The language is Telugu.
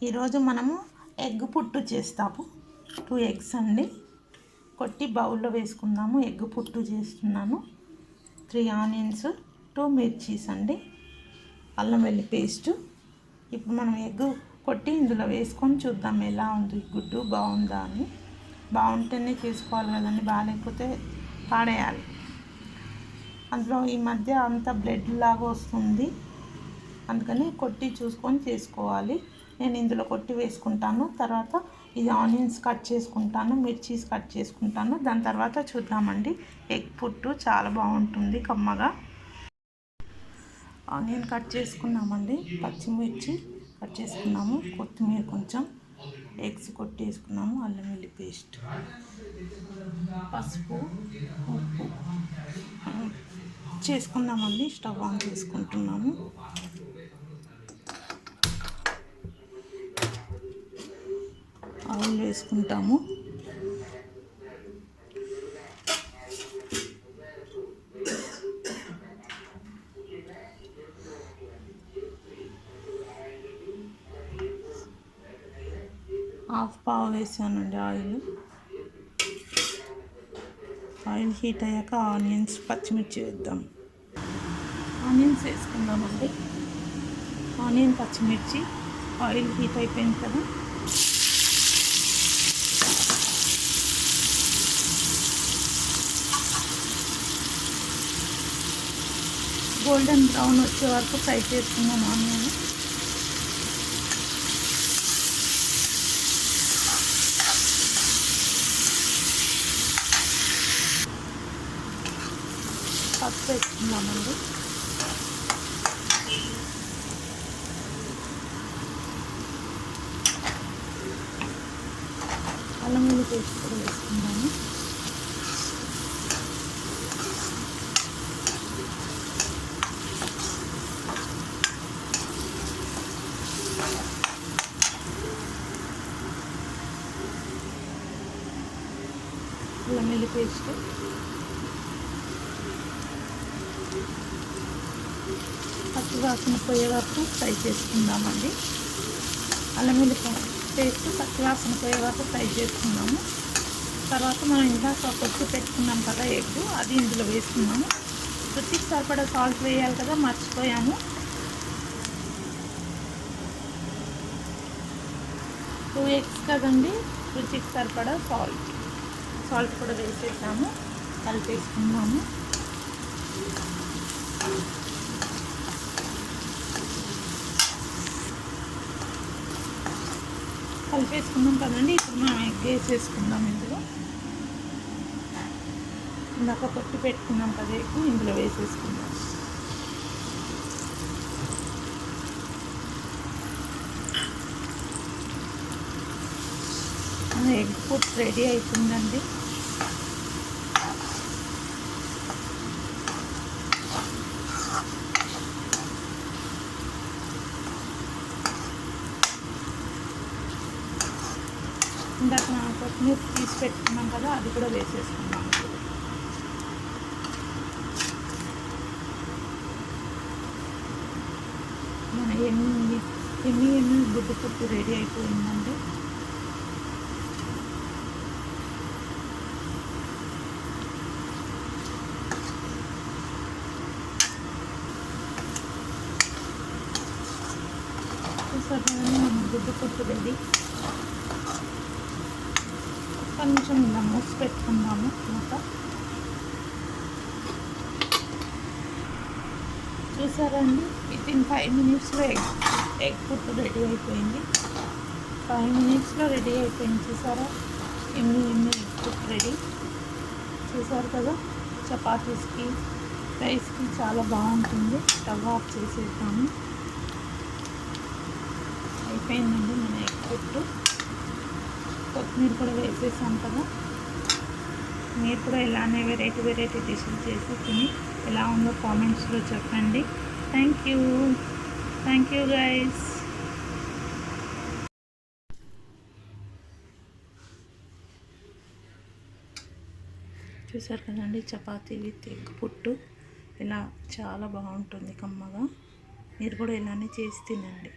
ఈరోజు మనము ఎగ్ పుట్టు చేస్తాము. 2 ఎగ్స్ అండి కొట్టి బౌల్లో వేసుకుందాము. ఎగ్ పుట్టు చేస్తున్నాను. 3 ఆనియన్స్, 2 మిర్చీస్ అండి, అల్లం వెల్లి పేస్ట్. ఇప్పుడు మనం ఎగ్ కొట్టి ఇందులో వేసుకొని చూద్దాం ఎలా ఉంది గుడ్డు, బాగుందా అని. బాగుంటేనే చేసుకోవాలి కదండి, బాగాలేకపోతే పాడేయాలి. అందులో ఈ మధ్య అంత బ్లడ్ లాగా వస్తుంది, అందుకని కొట్టి చూసుకొని చేసుకోవాలి. నేను ఇందులో కొట్టి వేసుకుంటాను. తర్వాత ఇది ఆనియన్స్ కట్ చేసుకుంటాను, మిర్చీస్ కట్ చేసుకుంటాను. దాని తర్వాత చూద్దామండి. ఎగ్ పుట్టు చాలా బాగుంటుంది కమ్మగా. ఆనియన్ కట్ చేసుకున్నామండి, పచ్చిమిర్చి కట్ చేసుకున్నాము, కొత్తిమీర కొంచెం, ఎగ్స్ కొట్టి వేసుకున్నాము, అల్లం వెల్లి పేస్ట్, పసుపు, ఉప్పు చేసుకుందామండి. స్టవ్ ఆన్ చేసుకుంటున్నాము. ఆయిల్ వేసుకుంటాము. హాఫ్ పావు వేసానండి ఆయిల్. ఆయిల్ హీట్ అయ్యాక ఆనియన్స్, పచ్చిమిర్చి వేద్దాం. ఆనియన్స్ వేసుకుందామండి. ఆనియన్, పచ్చిమిర్చి. ఆయిల్ హీట్ అయిపోయింది కదా, గోల్డెన్ బ్రౌన్ వచ్చే వరకు ఫ్రై చేసుకున్నాం ఆనియన్. పసుపు వేసుకున్నామండి. అల్లం వెల్లుల్లి పేస్ట్ కూడా వేసుకుందాము. అల్లం వెల్లుల్లి పేస్ట్, పచ్చి వాసన పోయే వరకు ఫ్రై చేసుకుందామండి. అల్లం వెల్లుల్లి పేస్ట్ పచ్చి వాసన పోయే వరకు ఫ్రై చేసుకున్నాము. తర్వాత మనం ఇందాక కొట్టి పెట్టుకున్నాం కదా ఎగ్, అది ఇందులో వేసుకున్నాము. రుచికి సరిపడా సాల్ట్ వేయాలి కదా, మర్చిపోయాము. 2 ఎగ్స్ కదండి, రుచికి సరిపడా సాల్ట్ కూడా వేసేసాము. కలిపేసుకున్నాము. కలిపేసుకున్నాం కదండి. ఇప్పుడు మనం ఎగ్ వేసేసుకుందాం. ఇందులో ఇందాక కొట్టి పెట్టుకున్నాం కదా ఎగ్, ఇందులో వేసేసుకుందాం. ఎగ్ పుట్ రెడీ అవుతుందండి. ఇందాక మనం కొత్తిమీర తీసి పెట్టుకున్నాం కదా, అది కూడా వేసేసుకున్నాం. మన ఎన్ని గుడ్డు పుట్టు రెడీ అయిపోయిందండి. చూసారు మన గుడ్డు పుట్టు రెడీ. కొంచెం ఇలా మూసి పెట్టుకుందాము. చూసారండి, వితిన్ 5 మినిట్స్లో ఎగ్ పుట్టు రెడీ అయిపోయింది. 5 మినిట్స్లో రెడీ అయిపోయింది. చూసారా, ఎన్ని ఎగ్ పుట్టు రెడీ. చూసారు కదా, చపాతీస్కి, రైస్కి చాలా బాగుంటుంది. స్టవ్ ఆఫ్ చేసేద్దాము. అయిపోయిందండి మన ఎగ్ పుట్టు. కొత్తిమీర కూడా వేసేసాం కదా. మీరు కూడా ఇలానే వెరైటీ డిష్లు చేసి తిని ఎలా ఉందో కామెంట్స్లో చెప్పండి. Thank you guys. చూసారు కదండి, చపాతీ విత్ ఎగ్ పుట్టు ఇలా చాలా బాగుంటుంది కమ్మగా. మీరు కూడా ఇలానే చేసి తినండి.